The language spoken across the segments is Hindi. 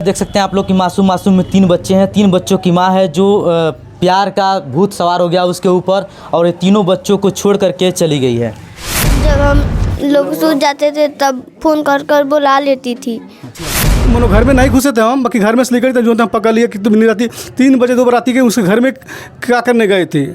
देख सकते हैं आप लोग कि मासूम मासूम में 3 बच्चे हैं। 3 बच्चों की माँ है जो प्यार का भूत सवार हो गया उसके ऊपर और ये तीनों बच्चों को छोड़ करके चली गई है। जब हम लोग सूझ जाते थे तब फोन कर कर बुला लेती थी। मनो घर में नहीं घुसे थे हम, बाकी घर में से निकले थे जो हम पकड़ लिए कि तुम नहीं रहती। 3 बजे 2 बराती के उसके घर में क्या करने गए थे,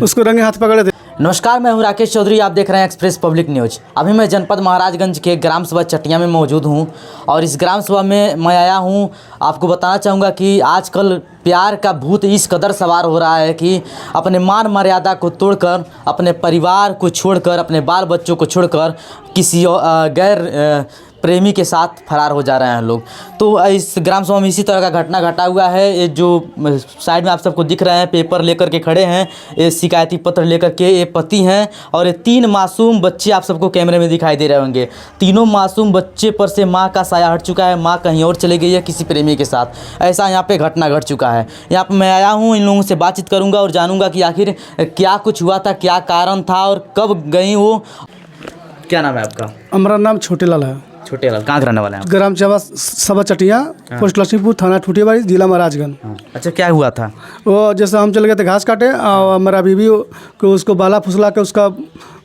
उसको रंगे हाथ पकड़े थे। नमस्कार, मैं हूं राकेश चौधरी, आप देख रहे हैं एक्सप्रेस पब्लिक न्यूज़। अभी मैं जनपद महाराजगंज के ग्राम सभा चटिया में मौजूद हूं और इस ग्राम सभा में मैं आया हूं। आपको बताना चाहूँगा कि आजकल प्यार का भूत इस कदर सवार हो रहा है कि अपने मान मर्यादा को तोड़कर, अपने परिवार को छोड़कर, अपने बाल बच्चों को छोड़कर किसी गैर प्रेमी के साथ फरार हो जा रहे हैं लोग। तो इस ग्राम सभा में इसी तरह का घटना घटा हुआ है। ये जो साइड में आप सबको दिख रहे हैं, पेपर लेकर के खड़े हैं, ये शिकायती पत्र लेकर के, ये पति हैं और ये 3 मासूम बच्चे आप सबको कैमरे में दिखाई दे रहे होंगे। तीनों मासूम बच्चे पर से माँ का साया हट चुका है, माँ कहीं और चली गई है किसी प्रेमी के साथ। ऐसा यहाँ पे घटना घट चुका है। यहाँ पर मैं आया हूँ, इन लोगों से बातचीत करूँगा और जानूँगा कि आखिर क्या कुछ हुआ था, क्या कारण था और कब गई वो। क्या नाम है आपका? हमारा नाम छोटे लाल है। छोटे लाल, कहाँ रहने वाले हैं आप? ग्राम सभा चटिया, पोस्ट लक्ष्मीपुर, थाना ठूठीबाड़ी, जिला महाराजगंज। अच्छा, क्या हुआ था? वो जैसे हम चले गए थे घास काटे और हमारा बीवी को उसको बाला फुसला के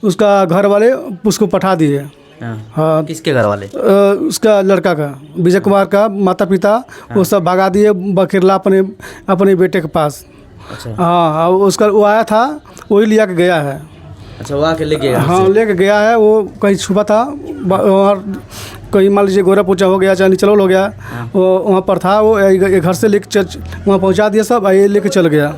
उसका घर वाले उसको पठा दिए। हाँ, किसके घर वाले? उसका लड़का का, विजय कुमार का माता पिता वो सब भगा दिए बखेरला अपने बेटे के पास। अच्छा। हाँ, उसका वो आया था, वही लिया के गया है। अच्छा, वो आके ले गया? हाँ, लेके गया है। वो कहीं छुपा था और कहीं मान लीजिए गोरा पोचा हो गया, चाहे निचलोल हो गया, वो वहाँ पर था। वो घर से लेके वहाँ पहुँचा दिया सब, ये लेके चल गया।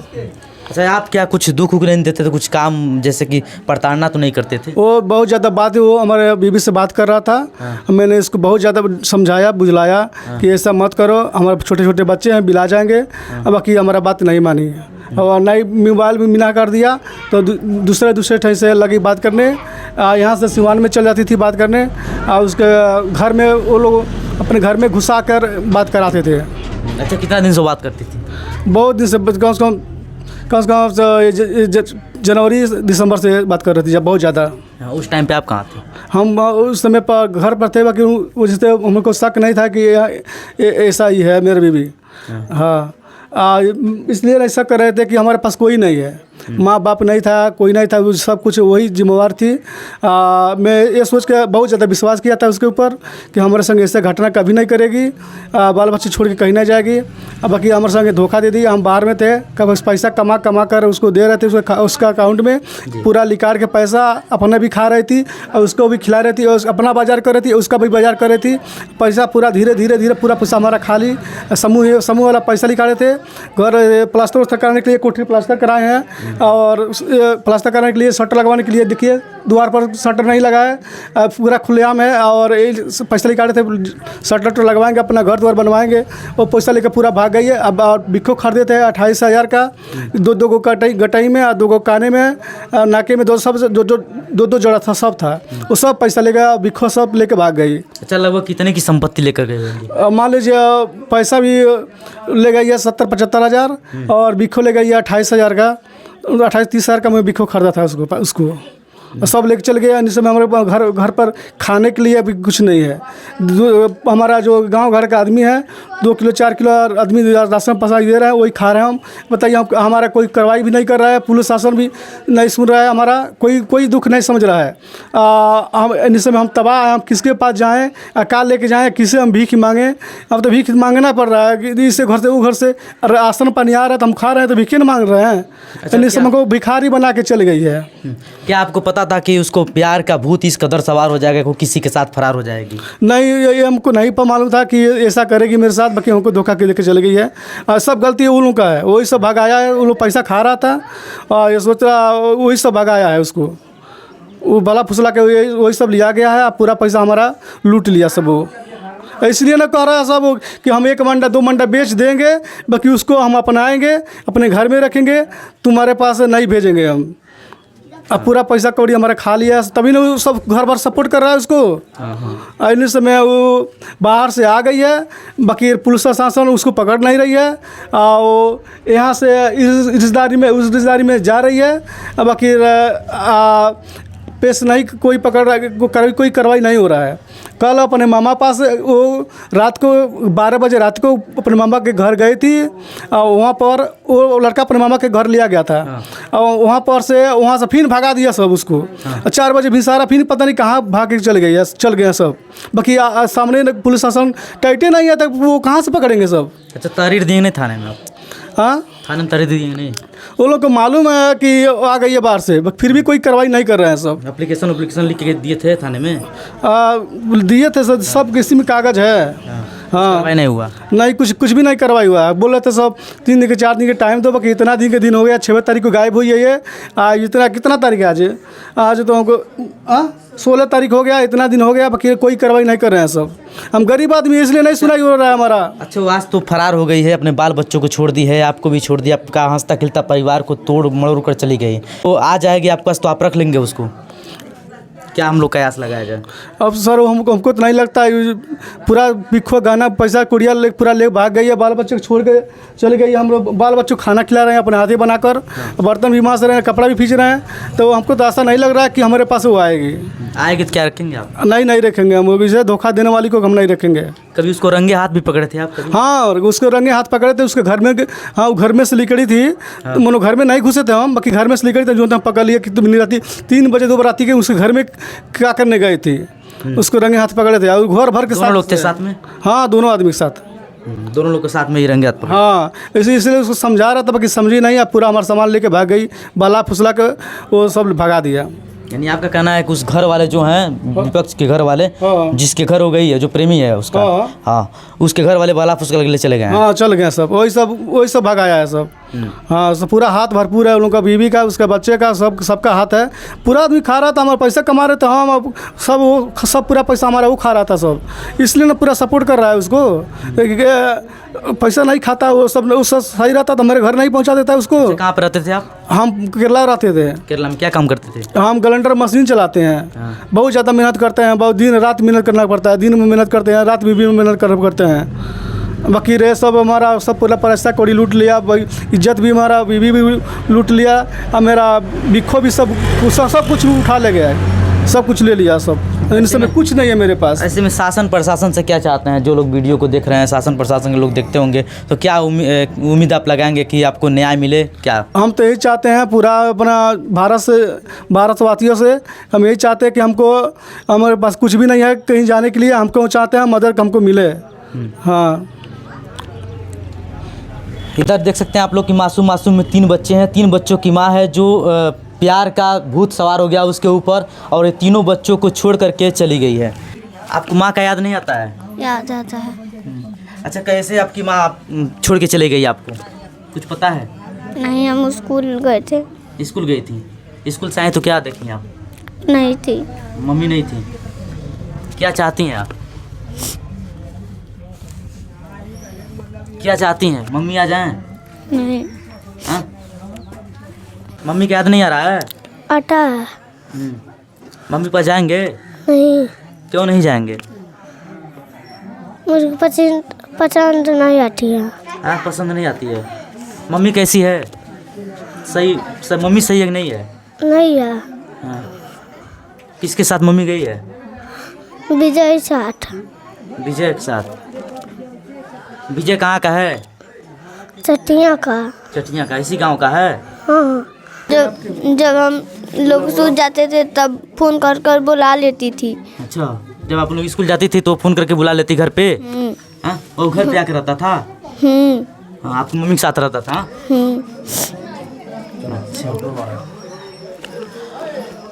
अच्छा, आप क्या कुछ दुख उख नहीं देते थे? कुछ काम जैसे कि प्रताड़ना तो नहीं करते थे? वो बहुत ज़्यादा बात, वो हमारे बीवी से बात कर रहा था। मैंने इसको बहुत ज़्यादा समझाया बुझलाया कि ऐसा मत करो, हमारे छोटे छोटे बच्चे हैं, बिला जाएंगे। बाकी हमारा बात नहीं मानी और नहीं, मोबाइल भी मिला कर दिया तो दूसरे ठे से लगी बात करने। यहाँ से सिवान में चल जाती थी बात करने और उसके घर में वो लोग अपने घर में घुसा कर बात कराते थे। अच्छा, कितना दिन से बात करती थी? बहुत दिन से, कम से कम जनवरी दिसंबर से बात कर रही थी, जब बहुत ज़्यादा। उस टाइम पे आप कहाँ थे? हम उस समय पर घर पर थे, बाकी जैसे हमको शक नहीं था कि ऐसा ही है मेरे बीवी। हाँ, इसलिए ऐसा कर रहे थे कि हमारे पास कोई नहीं है, माँ बाप नहीं था, कोई नहीं था, सब कुछ वही जिम्मेवार थी। मैं ये सोच के बहुत ज़्यादा विश्वास किया था उसके ऊपर कि हमारे संग ऐसा घटना कभी नहीं करेगी, बाल बच्चे छोड़ के कहीं नहीं जाएगी। बाकी हमारे संग धोखा दे दी। हम बाहर में थे, कब पैसा कमा कर उसको दे रहे थे, उसका अकाउंट में पूरा निकाल के पैसा अपना भी खा रही थी और उसको भी खिला रही थी और अपना बाजार कर रही थी, उसका भी बाजार कर रही थी। पैसा पूरा धीरे धीरे पूरा पैसा हमारा खाली समूह वाला पैसा निकाले थे। घर प्लास्टर कराने के लिए कोठरी प्लास्टर कराए हैं और प्लास्टर कराने के लिए शटर लगवाने के लिए देखिए द्वार पर शटर नहीं लगाए, पूरा खुलेआम है और ये पैसा निकाले थे, शटर लगवाएंगे, अपना घर द्वार बनवाएंगे। वो पैसा लेकर पूरा भाग गई है। अब बिक्खो खरीदे थे 28,000 का, 2 गो गटाई में और 2 गो काने में, नाके में, दो जड़ा था, सब था। वो सब पैसा लेकर बिक्खो सब लेकर भाग गई। अच्छा, लगभग कितने की संपत्ति लेकर गए? मान लीजिए पैसा भी ले गई है 70-75 हज़ार और बिक्खो ले गई है 28,000 का। 28-30 हज़ार का मैं बिक्खो खरीदा था उसको सब लेके चल गया। इस समय हमारे घर पर खाने के लिए अभी कुछ नहीं है। हमारा जो गांव घर का आदमी है 2 किलो 4 किलो आदमी राशन पैसा दे रहा है, वही खा रहे हैं हम। बताइए, हमारा कोई कार्रवाई भी नहीं कर रहा है, पुलिस शासन भी नहीं सुन रहा है, हमारा कोई दुख नहीं समझ रहा है। हम इस समय हम तबाह हैं, हम किसके पास जाएँ, अकाल लेके जाएँ, किसे हम भीख मांगें? अब तो भीख मांगना पड़ रहा है कि इससे घर से वो घर से राशन पानी आ रहा है तो हम खा रहे हैं, तो भीख नहीं मांग रहे हैं। अच्छा, इस समय को भिखारी बना के चल गई है। क्या आपको पता था कि उसको प्यार का भूत इस कदर सवार हो जाएगा, वो किसी के साथ फरार हो जाएगी? नहीं, ये हमको नहीं मालूम था कि ऐसा करेगी मेरे साथ। बाकी हमको धोखा के लेके चली गई है। सब गलती उन लोगों का है, वही सब भगाया है। उन लोग पैसा खा रहा था और ये सोच रहा, वही सब भगाया है उसको। वो बाला फुसला के वही सब लिया गया है, पूरा पैसा हमारा लूट लिया सब। वो इसलिए ना कह रहा है सब कि हम 1 मंडा 2 मंडा बेच देंगे, बाकी उसको हम अपनाएंगे, अपने घर में रखेंगे, तुम्हारे पास नहीं भेजेंगे हम। अब पूरा पैसा कौड़ी हमारा खा लिया, तभी ना वो सब घर भर सपोर्ट कर रहा है उसको। इन समय वो बाहर से आ गई है, बाकी पुलिस शासन उसको पकड़ नहीं रही है और यहाँ से इस रिश्तेदारी में उस रिश्तेदारी में जा रही है। बाकी पेश नहीं, कोई कोई कार्रवाई नहीं हो रहा है। कल अपने मामा पास वो रात को 12 बजे रात को अपने मामा के घर गई थी और वहाँ पर वो लड़का अपने मामा के घर लिया गया था और वहाँ से फिर भगा दिया सब उसको। 4 बजे भी सारा फिर पता नहीं कहाँ भाग के चल गए सब। बाकी सामने पुलिस शासन टाइटे नहीं है, तक वो कहाँ से पकड़ेंगे सब। अच्छा, तहरीर दिए नहीं थाने में? हाँ, थाने में तहरीर दिए नहीं? वो लोग को मालूम है कि आ गई है बाहर से, फिर भी कोई कार्रवाई नहीं कर रहे हैं सब। एप्लीकेशन लिख के दिए थे थाने में? दिए थे सब किसी में कागज है। हाँ, कार्रवाई नहीं हुआ? नहीं, कुछ भी नहीं कार्रवाई हुआ है। बोल रहे थे सब 3 दिन के 4 दिन के टाइम दो, बाकी इतना दिन हो गया। 6 तारीख को गायब हुई है ये। इतना कितना तारीख है आज तो हमको 16 तारीख हो गया, इतना दिन हो गया, बाकी कोई कार्रवाई नहीं कर रहे हैं सब। हम गरीब आदमी इसलिए नहीं सुनाई हो रहा है हमारा। अच्छा, वो आज तो फरार हो गई है, अपने बाल बच्चों को छोड़ दी है, आपको भी छोड़ दिया, आपका हंसता खिलता परिवार को तोड़ मरोड़ कर चली गई। तो आ जाएगी आपके पास तो आप रख लेंगे उसको? क्या हम लोग कयास लगाया जाए? अब सर हमको तो नहीं लगता है, पूरा बिखो गाना पैसा कुड़िया पूरा ले भाग गई है, बाल बच्चों को छोड़ के चले गई। हम लोग बाल बच्चों को खाना खिला रहे हैं अपने हाथी बनाकर, बर्तन भी मांज रहे हैं, कपड़ा भी खींच रहे हैं। तो हमको तो ऐसा नहीं लग रहा है कि हमारे पास वो आएगी तो क्या रखेंगे आप? नहीं रखेंगे हम। इसे धोखा देने वाली को हम नहीं रखेंगे। कभी उसको रंगे हाथ भी पकड़े थे आप कभी? हाँ, और उसको रंगे हाथ पकड़े थे। उसके घर में, हाँ, वो घर में से लिकड़ी थी। तो मनो घर में नहीं घुसे थे हम, बाकी घर में से लिकड़ी थे, जो हम पकड़ लिए कि तुम नहीं राती 3 बजे 2 राती के उसके घर में क्या करने गए थे। उसको रंगे हाथ पकड़े थे और घर भर के दोनों लोग थे साथ में? हाँ, दोनों आदमी के साथ। दोनों लोग के साथ में ही रंगे हाथ पकड़े? हाँ, इसलिए उसको समझा रहा था, बाकी समझी नहीं। अब पूरा हमारा सामान लेके भाग गई, बाला फुसला के वो सब भगा दिया। यानी आपका कहना है कि उस घर वाले जो हैं, विपक्ष के घर वाले, हाँ, जिसके घर हो गई है, जो प्रेमी है उसका, हाँ, उसके घर वाले बाला फुसका ले चले गए हैं? हाँ, चल गए सब। वही सब भगाया है सब। हाँ, सब पूरा हाथ भरपूर है उन लोगों का, बीवी का, उसके बच्चे का, सबका हाथ है। पूरा आदमी खा रहा था, हमारा पैसा कमा रहे थे हम। अब सब पूरा पैसा हमारा वो खा रहा था सब, इसलिए ना पूरा सपोर्ट कर रहा है उसको। पैसा नहीं खाता वो सब सही रहता तो मेरे घर नहीं पहुंचा देता उसको। कहाँ पर रहते थे आप? हम केरला रहते थे। केरला में क्या काम करते थे? हम ग्राइंडर मशीन चलाते हैं। बहुत ज़्यादा मेहनत करते हैं, बहुत दिन रात मेहनत करना पड़ता है। दिन में मेहनत करते हैं, रात में भी मेहनत करते हैं। बाकी रे सब हमारा सब पूरा पैसा कौड़ी लूट लिया, इज्जत भी हमारा, बीवी भी लूट लिया, और मेरा बिखो भी सब कुछ उठा ले गया है, सब कुछ ले लिया सब। इन सब में कुछ नहीं है मेरे पास। ऐसे में शासन प्रशासन से क्या चाहते हैं? जो लोग वीडियो को देख रहे हैं, शासन प्रशासन के लोग देखते होंगे, तो क्या उम्मीद आप लगाएंगे कि आपको न्याय मिले? क्या हम तो यही चाहते हैं, पूरा अपना भारतवासियों से हम यही चाहते हैं कि हमको, हमारे पास कुछ भी नहीं है कहीं जाने के लिए, हमको चाहते हैं मदद हमको मिले। हाँ, इधर देख सकते हैं आप लोग कि मासूम में 3 बच्चे हैं। 3 बच्चों की माँ है जो प्यार का भूत सवार हो गया उसके ऊपर, और ये तीनों बच्चों को छोड़ करके चली गई है। आपको माँ का याद नहीं आता है? याद आता है। अच्छा, कैसे आपकी माँ छोड़ के चली गई? आपको कुछ पता है? नहीं, हम स्कूल गए थे। स्कूल गई थी? स्कूल से आए तो क्या देखी आप? नहीं थी, मम्मी नहीं थी। क्या चाहती हैं आप? क्या चाहती हैं? मम्मी आ जाएं? नहीं। हाँ? मम्मी का याद नहीं आ रहा है? आता है। मम्मी पास जाएंगे? नहीं, क्यों नहीं जाएंगे? मुझे पसंद नहीं आती है। हाँ, पसंद नहीं आती है। मम्मी कैसी है? सही मम्मी सही है कि नहीं है? नहीं है। हाँ। किसके साथ मम्मी गई है? विजय साथ। विजय के साथ? विजय कहाँ का है? चटिया का। चटिया का? इसी गांव का है? हाँ, जब हम लोग सूझ जाते थे तब फ़ोन कर बुला लेती थी। अच्छा, जब आप लोग स्कूल जाती थी तो फ़ोन करके बुला लेती घर पे? हाँ, वो घर पे आके रहता था? हाँ, आपकी मम्मी के साथ रहता था? अच्छा।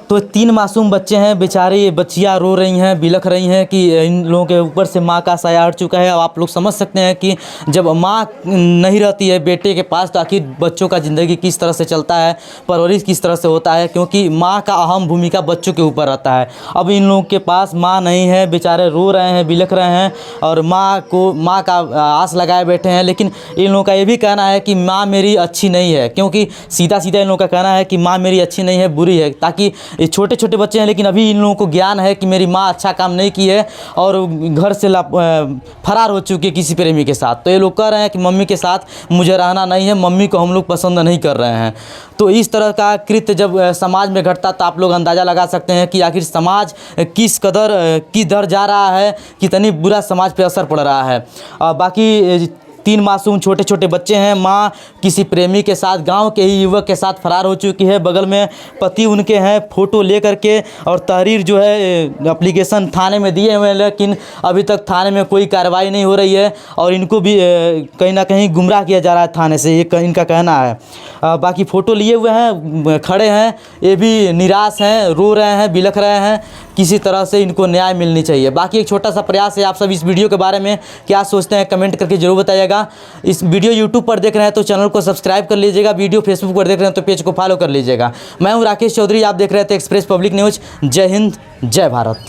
तो 3 मासूम बच्चे हैं, बेचारे ये बच्चियाँ रो रही हैं, बिलख रही हैं कि इन लोगों के ऊपर से माँ का साया हट चुका है। अब आप लोग समझ सकते हैं कि जब माँ नहीं रहती है बेटे के पास तो आखिर बच्चों का ज़िंदगी किस तरह से चलता है, परवरिश किस तरह से होता है, क्योंकि माँ का अहम भूमिका बच्चों के ऊपर रहता है। अब इन लोगों के पास माँ नहीं है, बेचारे रो रहे हैं, बिलख रहे हैं और माँ का आस लगाए बैठे हैं। लेकिन इन लोगों का ये भी कहना है कि माँ मेरी अच्छी नहीं है, क्योंकि सीधा इन लोगों का कहना है कि माँ मेरी अच्छी नहीं है, बुरी है, ताकि ये छोटे छोटे बच्चे हैं, लेकिन अभी इन लोगों को ज्ञान है कि मेरी माँ अच्छा काम नहीं की है और घर से फरार हो चुकी है किसी प्रेमी के साथ। तो ये लोग कह रहे हैं कि मम्मी के साथ मुझे रहना नहीं है, मम्मी को हम लोग पसंद नहीं कर रहे हैं। तो इस तरह का कृत्य जब समाज में घटता तो आप लोग अंदाज़ा लगा सकते हैं कि आखिर समाज किस दर जा रहा है, कितनी बुरा समाज पे असर पड़ रहा है। बाकी 3 मासूम छोटे छोटे बच्चे हैं। माँ किसी प्रेमी के साथ, गांव के ही युवक के साथ फरार हो चुकी है। बगल में पति उनके हैं, फ़ोटो ले करके और तहरीर जो है एप्लीकेशन थाने में दिए हुए हैं, लेकिन अभी तक थाने में कोई कार्रवाई नहीं हो रही है और इनको भी कहीं ना कहीं गुमराह किया जा रहा है थाने से, ये इनका कहना है। बाकी फ़ोटो लिए हुए हैं, खड़े हैं, ये भी निराश हैं, रो रहे हैं, बिलख रहे हैं। किसी तरह से इनको न्याय मिलनी चाहिए। बाकी एक छोटा सा प्रयास है, आप सब इस वीडियो के बारे में क्या सोचते हैं कमेंट करके जरूर बताइएगा। इस वीडियो यूट्यूब पर देख रहे हैं तो चैनल को सब्सक्राइब कर लीजिएगा, वीडियो फेसबुक पर देख रहे हैं तो पेज को फॉलो कर लीजिएगा। मैं हूं राकेश चौधरी, आप देख रहे थे एक्सप्रेस पब्लिक न्यूज़। जय हिंद, जय भारत।